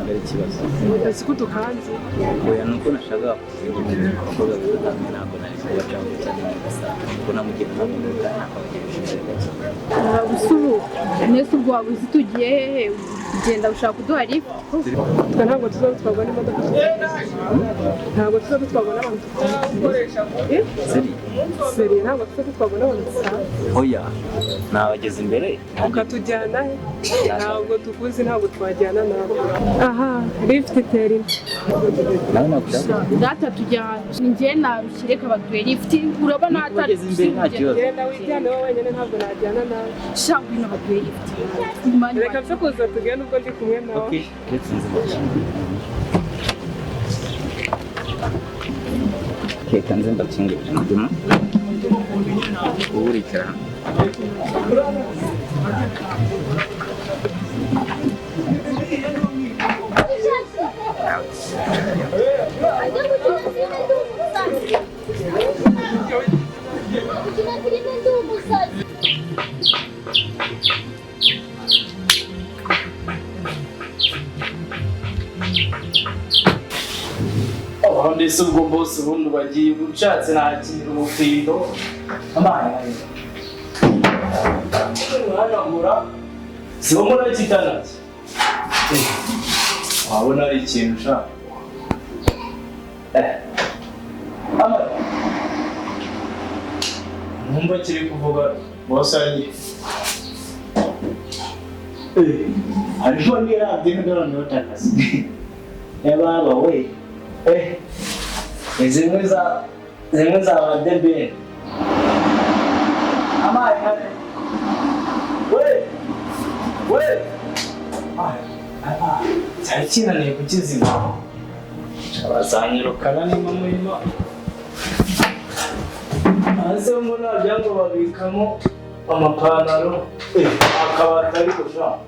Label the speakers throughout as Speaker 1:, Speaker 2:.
Speaker 1: ntabwo ari ikibazo
Speaker 2: ese ko tukanze
Speaker 1: oya nuko nashaka kuvuga abakobwa batandukanye ntabwo nari kubacaho cyane gusa kuko namugira n'amuruka nakabagira
Speaker 3: usubu nese ubwo waba uzi tugiye hehe ugenda ushaka kuduha lift
Speaker 2: twe ntabwo tuzabitwarwa n'imodoka ntabwo tuzabitwarwa n'abantu seri ntabwo tuzabitwarwa n'abantu
Speaker 1: oya nabageze imbere
Speaker 2: ukatujyana he ntabwo tukuzi ntabwo twajyana nawe aha lift itera
Speaker 1: nawe nagushaka
Speaker 3: data tujyana njye narushyire kabaduye lift urabona atari
Speaker 1: imbere nta kibazo
Speaker 2: genda wijyane wowe wenyine ntabwo najyana nawe
Speaker 3: shaka ino baduye lift
Speaker 2: reka mfe kuza tugende ubwo ndi kumwe nawe
Speaker 1: okay let's okay kanze mbakingirije ndimo uburikira
Speaker 4: ndetse ubwo bose ubundi bagiye ushatse nakira ubufindo amazi mwanagura sibo mbona kitanaki wabona ari ikintu ushaka numva kiri kuvuga bose agiye
Speaker 5: hariho n'iradiyo ndabona utakaze yababa we zimwe za badebeni amazi hano we cyari kinaniye kukizima bazanyirukana niba murimo hanze ngo nabyo ngo babikamo amapantaro akabati ari gushaka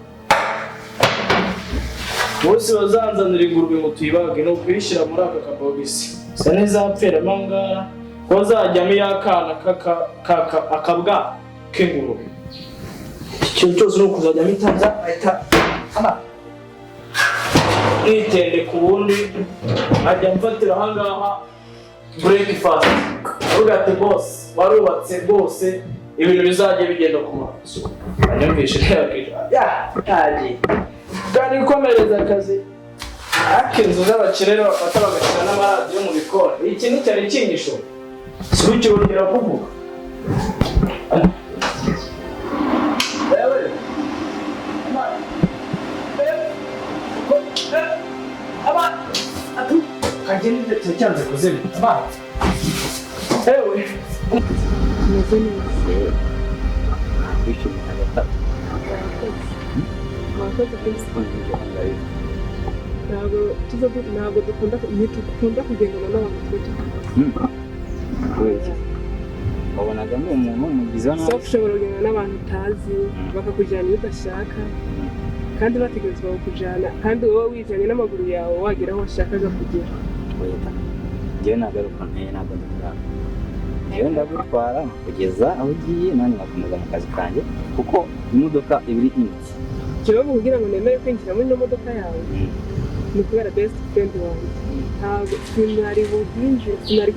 Speaker 5: bose bazanzanira ingurube ngo tuyibage no kuyishyira muri aka kabogisi se n'izapfira amangara ko zajyamo iy'akana akabwa k'ingurube icyo cyose ni ukuzajyamo itaza ahita nitende ku bundi ajya mfatira ahangaha breakfast avuga ati boss warubatse rwose ibintu bizajya bigenda ku maso anyumvishe yagiye kandi ikomereza akazi akinzu z'abakire bafata bagashyira n'amaradiyo mu bikoni iki ni cyari ikinyisho si ukirongera kuvuga kageni ndetse cyanze kuzima abana ewe
Speaker 2: tumeze neza
Speaker 1: kwishyura agatatu
Speaker 2: mwakoze kuri ntabwo dukunda kugendana n'abantu twita
Speaker 1: wabonaga ni umuntu umugize nabi
Speaker 2: sauf ushobora kugendana n'abantu utazi bakakujyana iyo udashaka kandi bategerezwa kukujyana kandi wowe wijyanye n'amaguru yawe wagera aho washakaga kugera
Speaker 1: njyewe ntabwo ari uko nteye ntabwo ndikora njyewe ndagutwara kugeza aho ugiye nanjye ngakomeza mu kazi kanjye kuko imodoka iba iri inzi
Speaker 2: ikibazo kugira ngo nemere kwinjira muri ino modoka yawe ni ukubera best friend wanjye ntabwo sinari buhinje sinari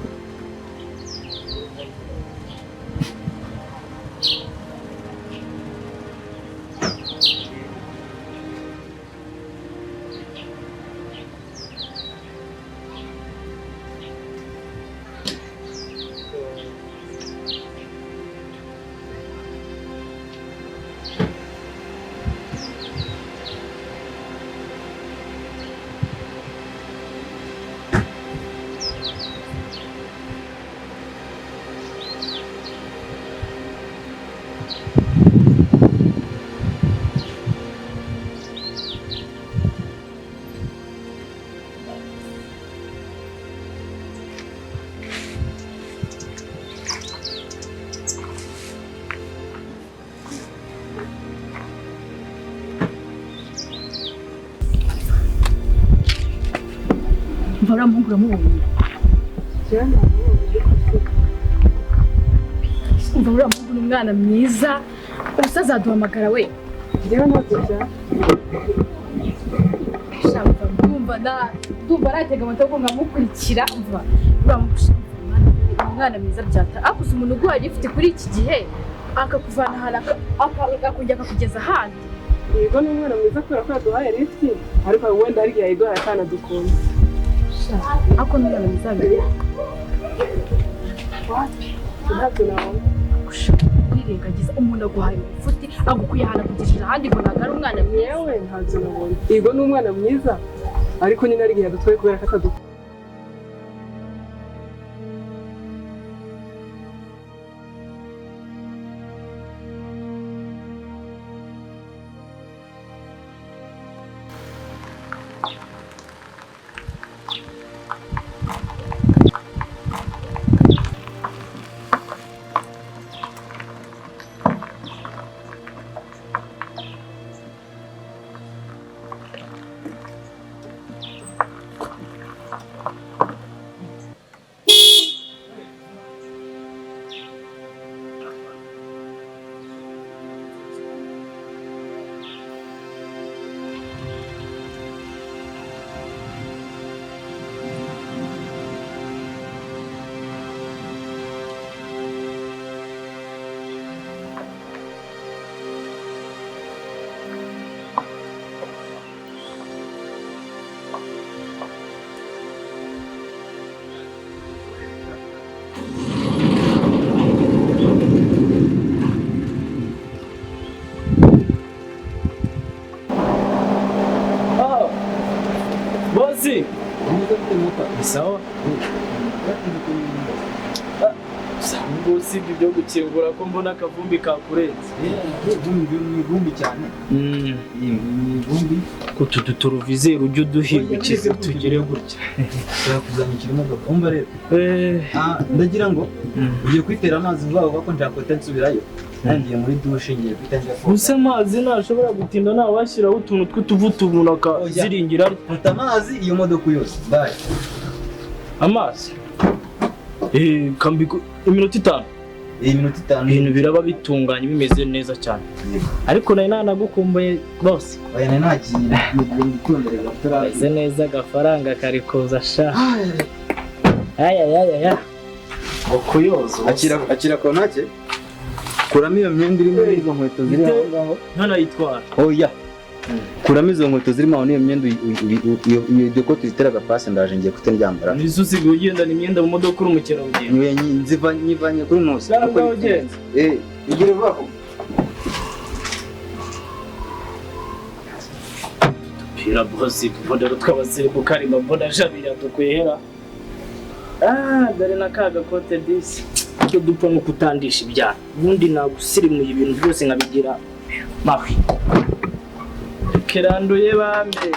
Speaker 3: Mvara mungura mubonye. Mvara mungura umwana mwiza. Usazaduhamagara we.
Speaker 2: Njyewe ntabwo
Speaker 3: Shaka ndumva natega moto ko nkamukurikira umva uramukusha umwana mwiza byata akuze umuntu uguhaye ifite kuri iki gihe akakuvana ahantu akongera akakugeza ahandi.
Speaker 2: Yego ni umwana mwiza kubera ko yaduhaye lift ariko wenda hari igihe yayiduhaye akana dukunze.
Speaker 3: Ako ni umwana mwiza mbere
Speaker 2: Ntabwo nabona
Speaker 3: wirengagiza umuntu aguhaye ubufuti agukuye ahantu akugejeje ahandi ngo ntabwo ari umwana mwiza.
Speaker 2: yewe ntabwo nabona. Yego ni umwana mwiza ariko nyine hari igihe yadutwaye kubera ko atadukunda.
Speaker 5: Bosi. Sawa. Bosi ibyo gukingura ko mbona akavumbi kakurenze.
Speaker 1: Ivumbi cyane. Ivumbi.
Speaker 5: Ko turuvizeru ujye uduhindukiza tugere gutya.
Speaker 1: Kuzamukira imodoka. Umva rero. Ndagira ngo ugiye kwitera amazi vuba vuba ko nshaka nsubirayo. Nangiye muri dushe ngiye kwitanga ko.
Speaker 5: Gusa amazi ntashobora gutinda nta washyiraho utuntu tw'utuvuta umuntu akaziringira.
Speaker 1: Fata amazi iyo modoka yose. Bye.
Speaker 5: Amazi. Kambiko iminota 5.
Speaker 1: Iminota 5.
Speaker 5: Ibintu biraba bitunganye bimeze neza cyane. Ariko nari nanagukumbuye bose.
Speaker 1: Oya nari nagiye ngikundira gatora.
Speaker 5: Beze neza gafaranga kari kuza sha. Aya. Okuyozo.
Speaker 1: Akira konake. Kuramo iyo myenda irimo izo nkweto ziri aho ngaho.
Speaker 5: None yitwara.
Speaker 1: Oya. Kuramo izo nkweto zirimo aho niyo myenda iyo deko tuzitera agapasi ndaje ngiye kutendyambara.
Speaker 5: Nizo usigaye ugendana imyenda mu modoka uri umukino ugenda.
Speaker 1: Niwe nyivanye kuri nose. Igire vuba ko.
Speaker 5: Pira bosi bodero twabasire bukarima boda jabira tukwehera. Dare nakaga kote disi. Cyo dupfa no kutandisha ibyana. Ubundi nagusirimuye ibintu byose nkabigira mafi. Keranduye bambe.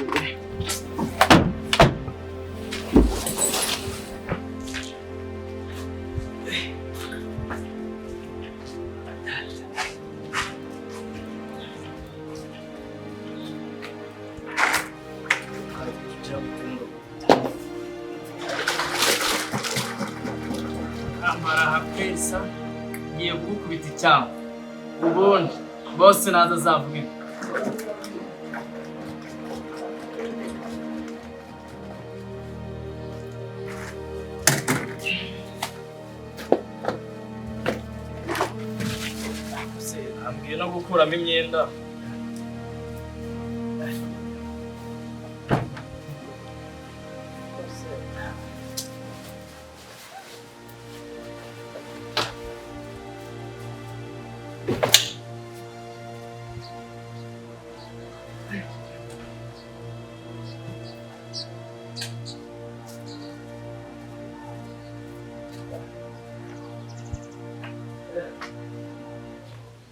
Speaker 5: Pesa ngiye kugukubita icyamba ubundi bose naza zavuga ambwiye no gukuramo imyenda.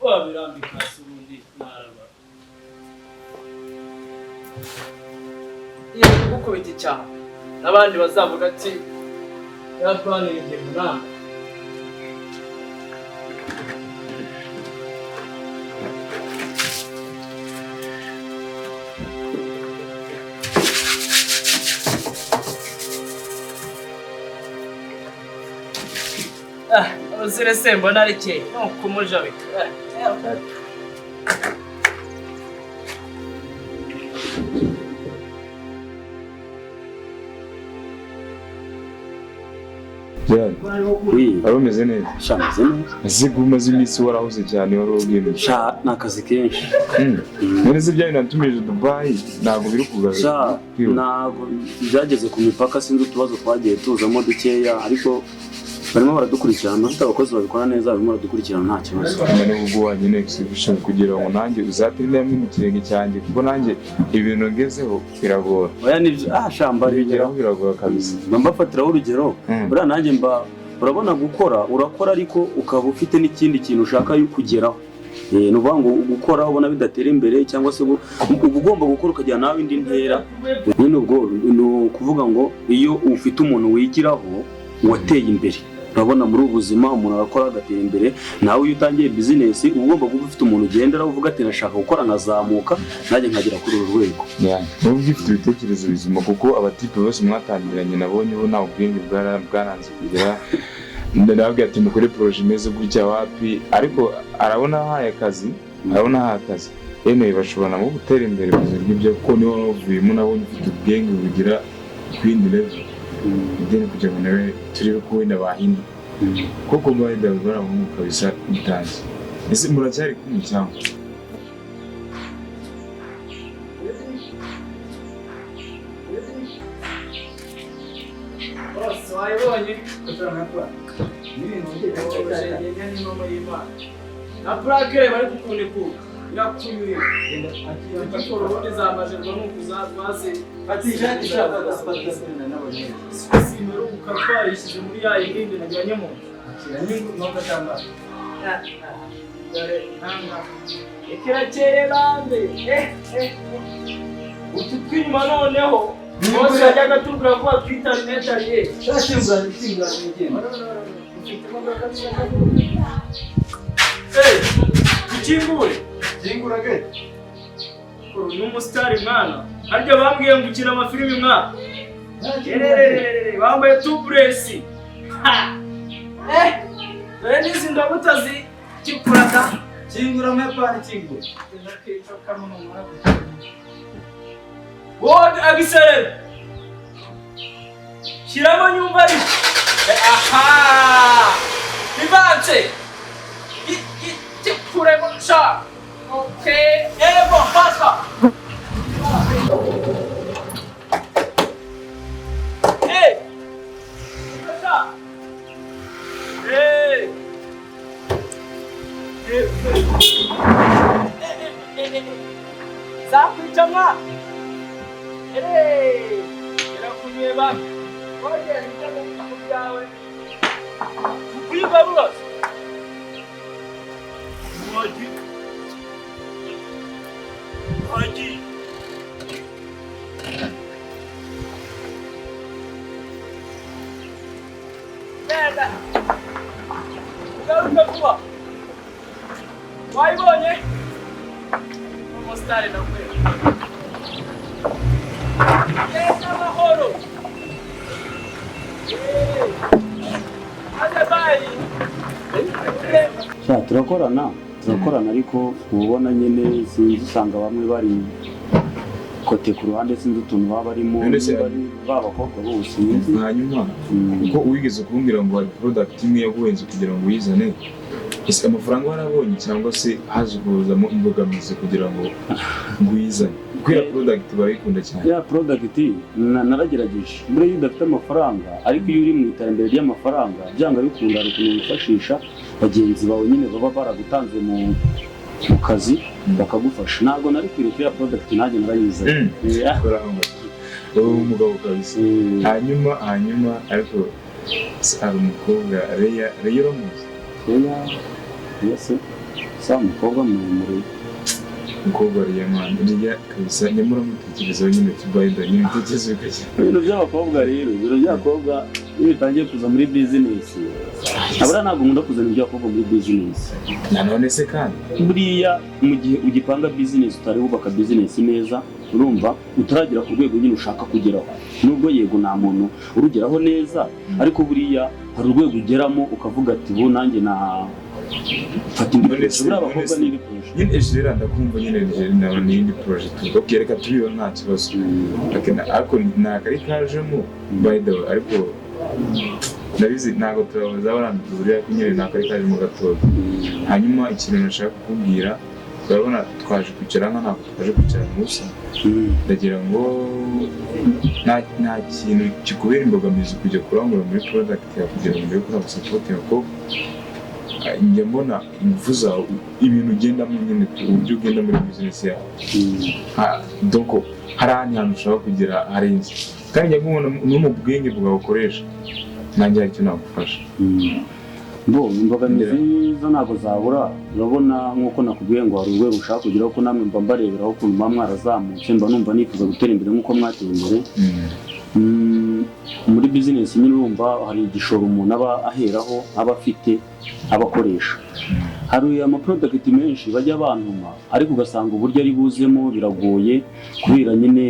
Speaker 5: Wabirambika hasi ubundi naraba. Iyo kugukubita icyaha n'abandi bazavuga ati yapanirije munama. Uzire sembo narike no kumujabika.
Speaker 6: Byari.
Speaker 7: Oui.
Speaker 6: Wari umeze neza.
Speaker 7: Shameze neza.
Speaker 6: Ese umaze iminsi warahuze cyane wari ubwiye.
Speaker 7: Sha nakazi kenshi.
Speaker 6: None se byari natumije Dubai ntabwo biri kugaruka.
Speaker 7: Sha ntabwo byageze ku mipaka sinzi utubazo twagiye tuzamo dukeya ariko barimo baradukurikirana bafite abakozi babikora neza barimo baradukurikirana nta kibazo.
Speaker 6: Nyine ubwo wagene exhibition kugira ngo nanjye uzatirinde hamwe mu kirenge cyanjye kuko nanjye ibintu ngezeho biragora.
Speaker 7: Oya nivyo shamba
Speaker 6: bigeraho biragora kabisa.
Speaker 7: Mbafatiraho urugero buriya nanjye urabona gukora urakora ariko ukaba ufite n'ikindi kintu ushaka kugeraho. Ni ukuvuga ngo gukora ubona bidatera imbere cyangwa se uba ugomba gukora ukajya nawe indi ntera. Nyine ubwo ni ukuvuga ngo iyo ufite umuntu wigiraho wateye imbere urabona muri ubu buzima umuntu arakora agatera imbere nawe iyo utangiye business uba ugomba kuba ufite umuntu ugenderaho uvuga ati nashaka gukora nkazamuka nanjye nkagera kuri uru rwego.
Speaker 6: N'ubwo ufite ibitekerezo bizima kuko abatipe bose mwatangiranye nabonye bo nta ubwenge bwaranze kugera ndababwira ati mukore projet imeze gutya wapi ariko arabona ahaye akazi yewe bashobora no gutera imbere mu buzima bw'ibyo kuko niho wavuyemo nabonye ufite ubwenge bugira kwindi level ideni kugira ngo nawe turebe ko wenda bahindi kuko bahida baramuka kabisa bitanze. Ese muracyari kumwe cyangwa
Speaker 5: wayibonye na plaque bari kukunekuka yakuyuye igikoro ubundi zamajerwa nuko zaze ati ishaka gasipatana n'abanye simeruka twayishije muri ya yindi najyanye mu kiranyingu nota cyangwa dore nanga ikiracyere bande ututwima noneho bose yajyaga tubwira ko twita netariye cyashingana ikingana n'igenda ikingure kingura gate n'umusitari mwana harya bambwiye ngo ukina amafilimi mwana bambaye tuburesi dore n'izi ndabutazi kipurata kingura mwepani kingura wowe agiserere shyiramo nyumva ari aha bivanze kipuremo sha okay ebo pasa zakwica mwa irakunye ba oye nijya mu byawe kwigarura Haji Nenda Ugaruka kuba wayibonye umusitari nakwe Yesa mahoro
Speaker 7: turakorana ariko ubona nyine sinzi usanga bamwe bari kote ku ruhande sinzi utuntu baba barimo b'abakobwa bose
Speaker 6: hanyuma kuko uwigeze kumbwira ngo hari product imwe yaguhenze kugira ngo uyizane ese amafaranga warabonye cyangwa se haje kuzamo imbogamizi kugira ngo uyizane kubera product barayikunda cyane
Speaker 7: ya product naragerageje muri iyo udafite amafaranga ariko iyo uri mu iterambere ry'amafaranga byanga bikunda ari ukuntu wifashisha bagenzi bawe nyine baba baragutanze mu kazi bakagufasha ntabwo nari kwireka ya product nanjye narayizanye
Speaker 6: umugabo kabisa hanyuma ariko ari umukobwa Reya uramuzi
Speaker 7: yese sa umukobwa muremure
Speaker 6: umukobwa Reya kabisa nyamura mutekerezaho nyine tubayida nyine utekereza ukajya
Speaker 7: ibintu by'abakobwa rero ibintu by'abakobwa iyo bitangiye kuza muri business abura ntabwo nkunda kuzana iby'abakobwa muri business
Speaker 6: nanone se kandi
Speaker 7: buriya mu gihe ugipanga business utari wubaka business neza urumva utaragera ku rwego nyine ushaka kugeraho nubwo yego nta muntu urugeraho neza ariko buriya hari urwego ugeramo ukavuga ati bo nanjye na fata indi projet buriya abakobwa n'indi projet
Speaker 6: nyine ejera ndakumva nyine ejera n'indi projet okay reka tubibona nta kibazo ariko nta kari kajemo by the way ariko ndabizi ntabwo tuzabona duhurira ku nyine nta kari karimo gatoya. Hanyuma ikintu nashaka kukubwira, urabona twaje kwicara ntabwo twaje kwicara munsi, ndagira ngo nta kintu kikubera imbogamizi kujya kurangura muri product yawe kugira ngo mbere kuri support yako. Njya mbona ingufu zawe, ibintu ugendamo nyine, uburyo ugenda muri business yawe, donc hari ahantu ushaka kugera harenze, kandi njya kubona no mu bwenge bwawe ukoresha nanjye hari icyo nagufasha.
Speaker 7: Imbogamizi zo ntabwo zabura. Urabona nk'uko nakubwiye ngo hari urwego ushaka kugeraho, ko namwe mba mbareberaho ukuntu muba mwarazamutse, mba numva nifuza gutera imbere nk'uko mwateye imbere. Muri bizinesi nyine urumva hari igishoro umuntu aba aheraho, aba afite, aba akoresha. Hari amaproduct menshi bajya bantuma, ariko ugasanga uburyo ari buzemo biragoye kubera nyine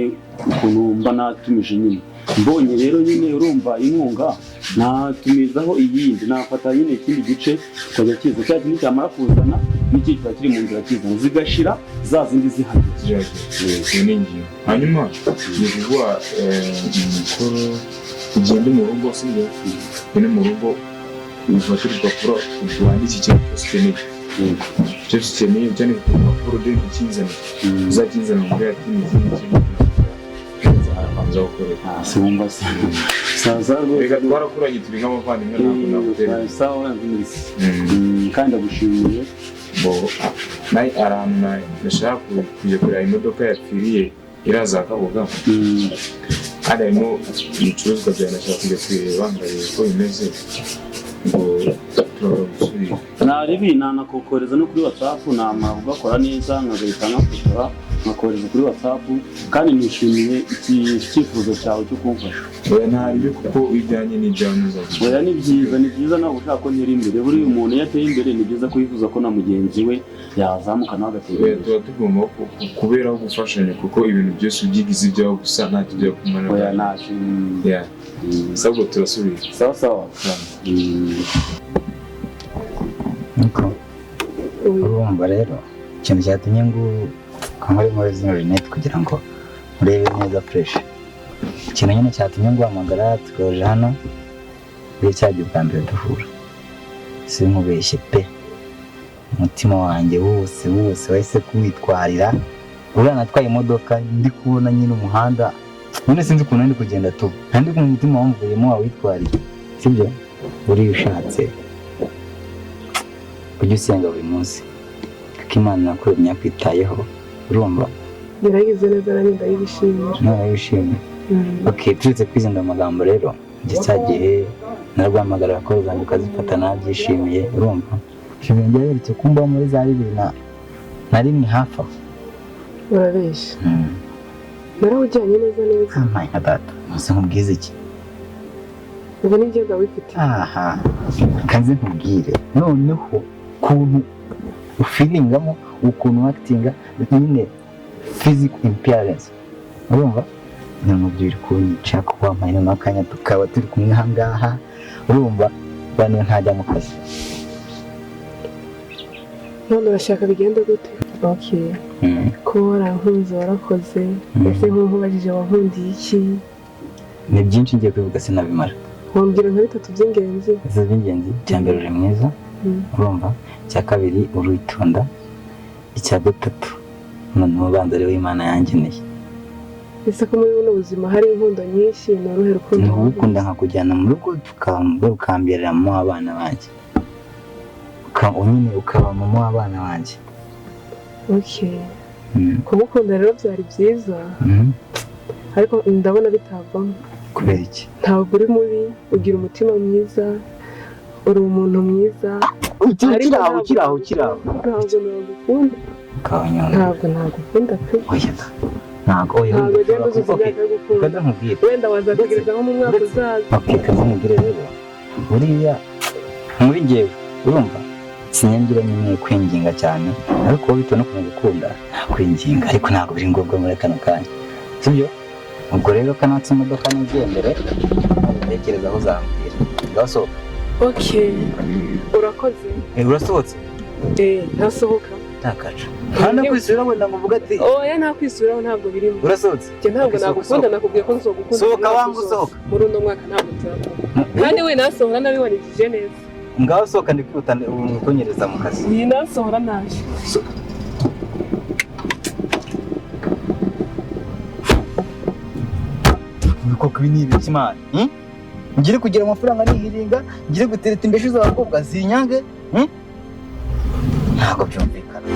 Speaker 7: ukuntu mba natumije nyine. Mbonye rero nyine urumva inkunga, natumizaho iyindi, nafata nyine ikindi gice tukajya kiza, cya kintu cyamara kuzana n'iki kiba kiri mu nzira kizana, zigashira za zindi zihagije.
Speaker 6: Hanyuma ni kuvuga umukoro ugende mu rugo, sibyo? Ugende mu rugo ufate urupapuro wandike ikintu cyose ukeneye. Cyose ukeneye ukeneye urupapuro rw'ibyo ukinzana, uzakizana muri ati n'izindi kintu arabanza gukorera.
Speaker 7: Sibumva se. Saza
Speaker 6: reka twarakuranye turi nk'abavandimwe, ntabwo nagutera.
Speaker 7: Sawa kandi agushimiye.
Speaker 6: Nayi ahantu nashaka kujya kureba imodoka yapfiriye iraza Kabuga, kandi harimo ibicuruzwa byawe nashaka kujya kureba ngareba uko bimeze, ngo turabusubira.
Speaker 7: Naribi nanakokoreza no kuri WhatsApp, namara ugakora neza nkagahita nkafotora nkakohereza kuri WhatsApp, kandi nishimiye iki cyifuzo cyawe cyo kumfasha.
Speaker 6: Oya ntaribi kuko ujyanye n'ibyawe ntuzavuga.
Speaker 7: Oya ni byiza nawe ushaka ko ntera imbere. Buriya umuntu iyo ateye imbere ni byiza ko yifuza ko na mugenzi we yazamuka nawe agatera imbere.
Speaker 6: Tuba tugomba kuberaho gufashanya, kuko ibintu byose ubyigize ibyawe gusa ntacyo byo kumara.
Speaker 7: Oya ntacyo.
Speaker 6: Sabwo turasubira.
Speaker 7: Sawa.
Speaker 1: Urumva rero ikintu cyatumye ngo kamare muri zino rinete kugira ngo urebe neza fresh. Ikintu nyine cyatumye ngo hamagara tukoje hano biri cyagiye bwa mbere duhura. Sinkubeshye pe, umutima wanjye wose wahise kuwitwarira. Uriya natwaye imodoka ndi kubona nyine umuhanda, none sinzi ukuntu ndi kugenda tu, kandi ku mutima wamvuyemo wawitwariye, sibyo? Uri ushatse kujya usenga buri munsi, kuko Imana nakuremye yakwitayeho, urumva?
Speaker 2: Biragize neza nanjye ndayibishimira.
Speaker 1: Ndayibishimira. Okay, turetse kwizinda amagambo rero, njye cyagihe narwamagara ko zanjye ukazifata nabyishimiye, urumva? Ibintu byaberetse kumba muri za 2001 hafi aho.
Speaker 2: Urabeshya. Narawujyanye neza.
Speaker 1: Amaye nka data, muze nkubwize iki?
Speaker 2: Ubwo ni byo wifite.
Speaker 1: Kanze nkubwire noneho kuntu ufeelingamo, ukuntu actinga nyine physical appearance, urumva? Ni mubwira kunyica ko wampaye n'akanya tukaba turi kumwe hangaha, urumva? Bane ntajya mu kazi.
Speaker 2: None urashaka bigende gute? Okay. Ko warankunze warakoze, ese nk'ubajije wankundiye iki?
Speaker 1: Ni byinshi ngiye kwivuga sinabimara.
Speaker 2: Wambwira nka 3 by'ingenzi.
Speaker 1: By'ingenzi, cya mbere uri mwiza, urumva? Cya kabiri uritonda, icya gatatu noneho ubanza rero Imana yangeneye.
Speaker 2: Ese ko muri buno buzima hari inkundo nyinshi, ni uruhe rukundo?
Speaker 1: Nukunda nkakujyana mu rugo tukambiramo abana banjye, nyine ukaba mama w'abana banjye.
Speaker 2: Okay. Kumukunda rero byari byiza, ariko ndabona bitavamo.
Speaker 1: Kubera iki?
Speaker 2: Ntabwo uri mubi, ugira umutima mwiza, uri umuntu mwiza.
Speaker 1: Ukiraho.
Speaker 2: Ntabwo nagukunda. Ntabwo nagukunda pe.
Speaker 1: Ntabwo
Speaker 2: ugenda uzigagukunda. Wenda wazategereza nko mu mwaka uzaza.
Speaker 1: Okay, kaza mubwire rero. Buriya muri njyewe, urumva? Sinyangira nyine kwinginga cyane, ariko bitewe no kumugukunda nakwinginga, ariko ntabwo biri ngombwa muri kano kanya, sibyo? Ubwo rero kanatse imodoka nigendere, ntekereza aho uzambwira. Ngasohoka.
Speaker 2: Okay. Urakoze.
Speaker 1: Urasohotse?
Speaker 2: Ntasohoka.
Speaker 1: Ntakaca. Hano kwisura wenda nguvuga ati
Speaker 2: oya nta kwisuraho ntabwo birimo.
Speaker 1: Urasohotse?
Speaker 2: Ntabwo nagukunda, nakubwiye ko nzogukunda.
Speaker 1: Sohoka wangu sohoka.
Speaker 2: Muri uno mwaka ntabwo nzakunda. kandi we nasohora nabibonekeje neza.
Speaker 1: Ngaho sohoka ndikwihuta ukunyereza mu kazi.
Speaker 2: Iyi nasohora naje.
Speaker 1: Koko ibi ni ibiki mani? Ngire kugira amafaranga nihiringa, ngire gutereta imbeshu z'abakobwa zinyange? Ntabwo byumvikana.